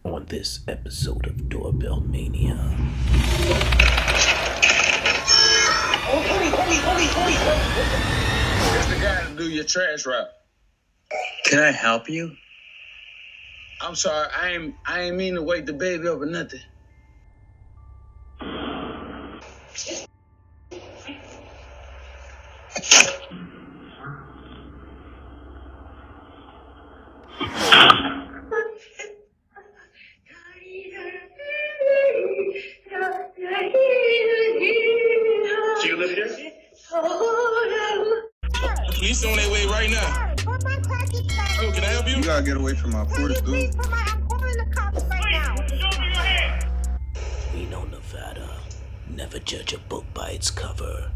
On this episode of Doorbell Mania. It's the guy to do your trash route. Can I help you? I'm sorry, I ain't mean to wake the baby up or nothing. You live here? Police on their way right now. Oh, can I help you? You gotta get away from my porch, dude. Please, I'm calling the cops right now. Show me your hand. Reno, Nevada. Never judge a book by its cover.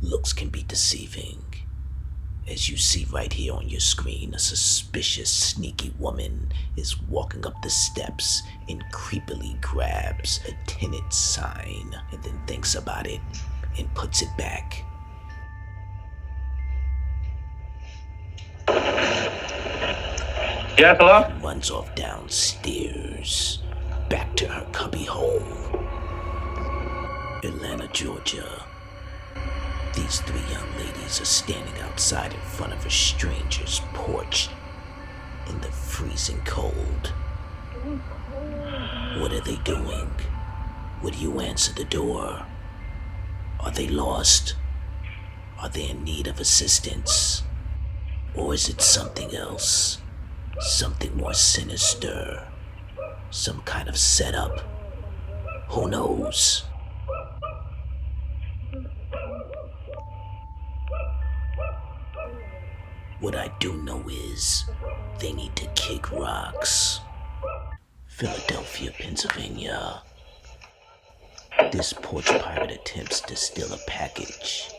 Looks can be deceiving. As you see right here on your screen, a suspicious, sneaky woman is walking up the steps and creepily grabs a tenant sign and then thinks about it and puts it back. Yes, hello? Runs off downstairs, back to her cubby home. Atlanta, Georgia. These three young ladies are standing outside in front of a stranger's porch in the freezing cold. What are they doing? Would you answer the door? Are they lost? Are they in need of assistance? Or is it something else? Something more sinister? Some kind of setup? Who knows? What I do know is they need to kick rocks. Philadelphia, Pennsylvania. This porch pirate attempts to steal a package.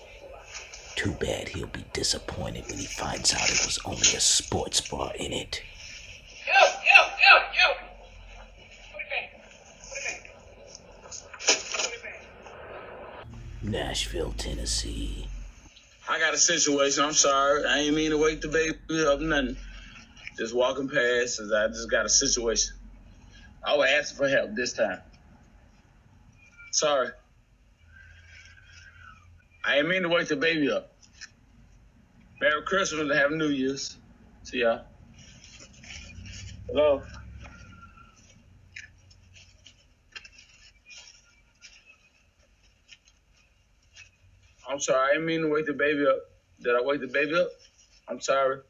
Too bad he'll be disappointed when he finds out it was only a sports bar in it. Yo! Put it back. Nashville, Tennessee. I got a situation, I'm sorry. I ain't mean to wake the baby up, nothing. Just walking past, I just got a situation. I was asking for help this time. Sorry. I ain't mean to wake the baby up. Merry Christmas and Happy New Year's. See y'all. Hello? I'm sorry, I didn't mean to wake the baby up. Did I wake the baby up? I'm sorry.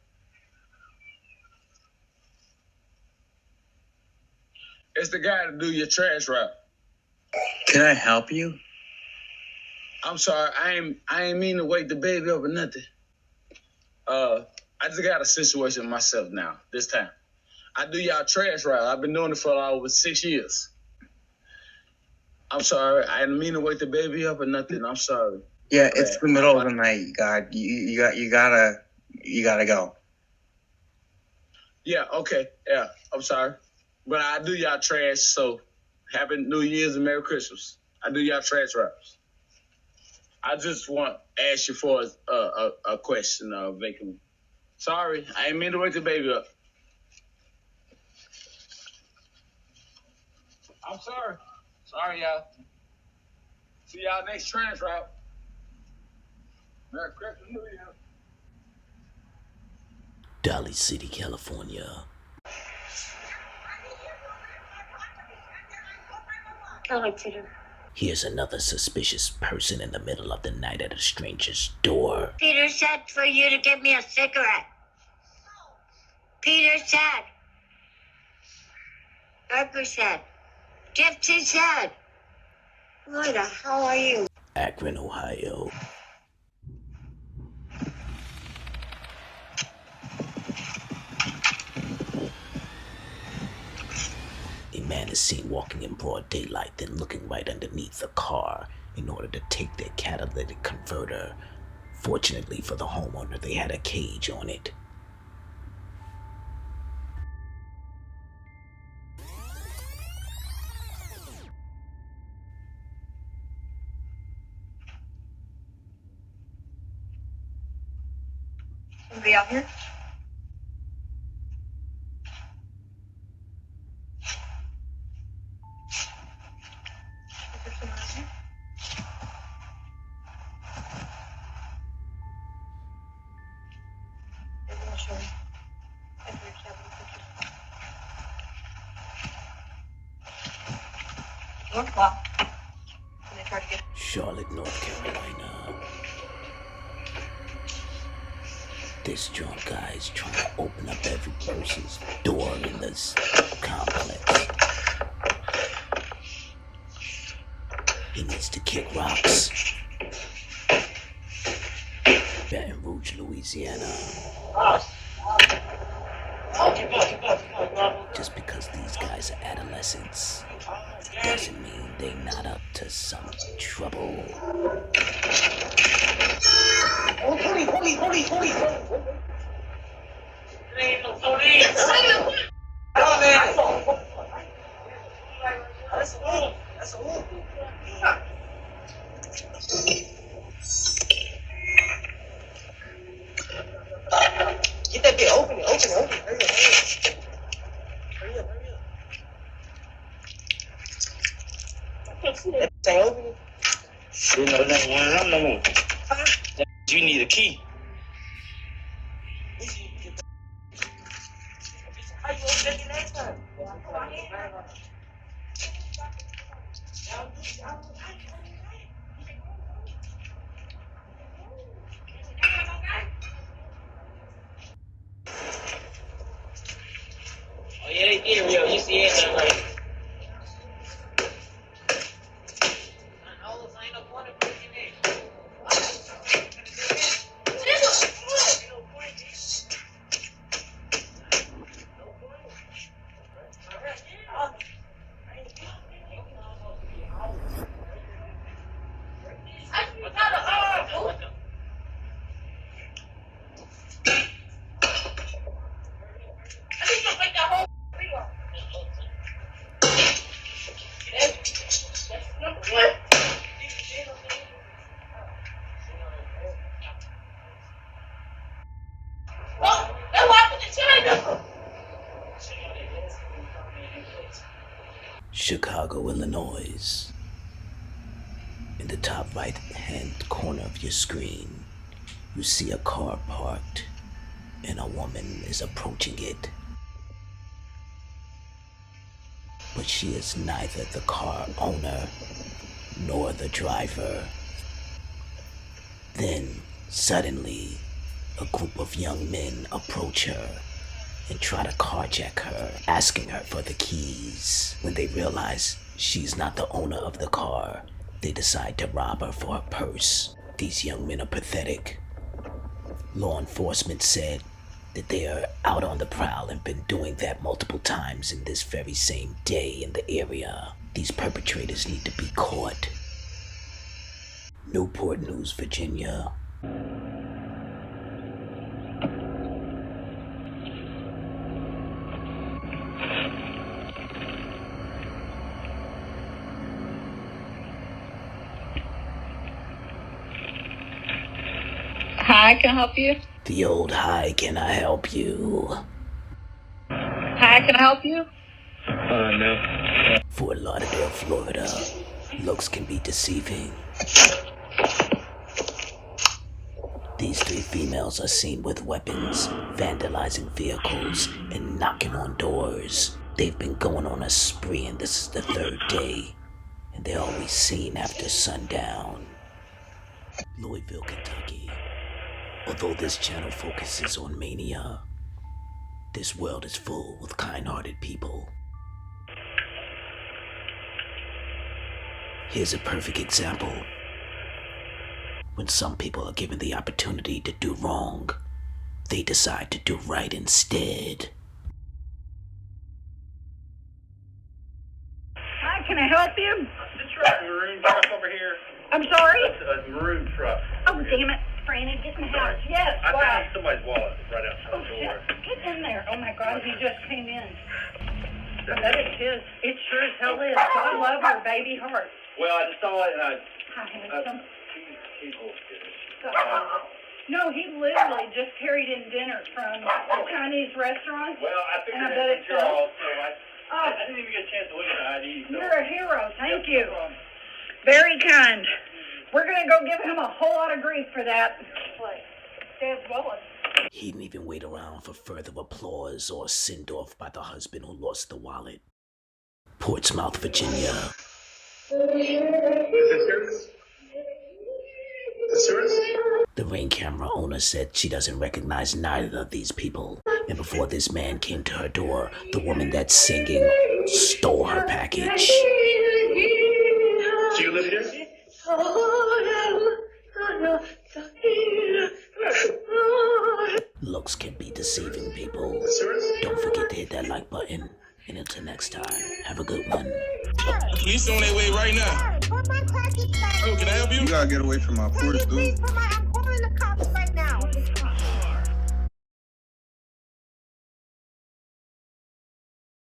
It's the guy to do your trash route. Can I help you? I'm sorry, I ain't mean to wake the baby up or nothing. I just got a situation myself now, this time. I do y'all trash route. I've been doing it for over 6 years. I'm sorry, I didn't mean to wake the baby up or nothing. I'm sorry. Yeah, it's the middle of the night, God. You gotta go. Yeah, okay, yeah, I'm sorry. But I do y'all trash, so Happy New Year's and Merry Christmas. I do y'all trash routes. I just want to ask you for a question, Vacant. Sorry, I ain't mean to wake the baby up. I'm sorry. Sorry, y'all. See y'all next trash route. Merry Christmas, New Year. Dolly City, California. Here's another suspicious person in the middle of the night at a stranger's door. Peter said for you to give me a cigarette. Peter said. Parker said. Gifty said. Who the hell are you? Akron, Ohio. A man is seen walking in broad daylight, then looking right underneath a car in order to take their catalytic converter. Fortunately for the homeowner, they had a cage on it. Somebody out here? Charlotte, North Carolina. This drunk guy is trying to open up every person's door in this complex. He needs to kick rocks. Baton Rouge, Louisiana. Just because these guys are adolescents doesn't mean they're not up to some trouble. Get that bit, open it. Hurry up. That thing open it. You know, that one of them no more. You need a key. How you gonna take it next time? Oh, yeah, they get real. You see it, right? Chicago, Illinois. In the top right-hand corner of your screen, you see a car parked and a woman is approaching it. But she is neither the car owner nor the driver. Then, suddenly, a group of young men approach her and try to carjack her, asking her for the keys. When they realize she's not the owner of the car, they decide to rob her for her purse. These young men are pathetic. Law enforcement said that they are out on the prowl and been doing that multiple times in this very same day in the area. These perpetrators need to be caught. Newport News, Virginia. Hi, can I help you? The old hi, can I help you? Hi, can I help you? No. Fort Lauderdale, Florida. Looks can be deceiving. These three females are seen with weapons, vandalizing vehicles, and knocking on doors. They've been going on a spree and this is the third day, and they're always seen after sundown. Louisville, Kentucky. Although this channel focuses on mania, this world is full with kind-hearted people. Here's a perfect example. When some people are given the opportunity to do wrong, they decide to do right instead. Hi, can I help you? The truck, maroon truck over here. I'm sorry? That's a maroon truck. Oh, damn it, Franny, get in the house. Yes, I wow. found somebody's wallet right outside Oh, the door. shit. Get in there. Oh, my God, he just came in. I bet it's his. It sure as hell is. I love her baby heart. Well, I just saw it and Hi, handsome. people. No, he literally just carried in dinner from a Chinese restaurant. Well, I And I figured bet it was it's your him. all, so Oh, I didn't even get a chance to look at the ID. So. you're a hero. Thank you. Very kind. We're going to go give him a whole lot of grief for that. Dad's wallet. He didn't even wait around for further applause or send-off by the husband who lost the wallet. Portsmouth, Virginia. The Ring camera owner said she doesn't recognize neither of these people. And before this man came to her door, the woman that's singing stole her package. Do you live here? Looks can be deceiving, people. Don't forget to hit that like button. And until next time, have a good one. Police on their way right now. Oh, can I help you? You gotta get away from my porch, dude.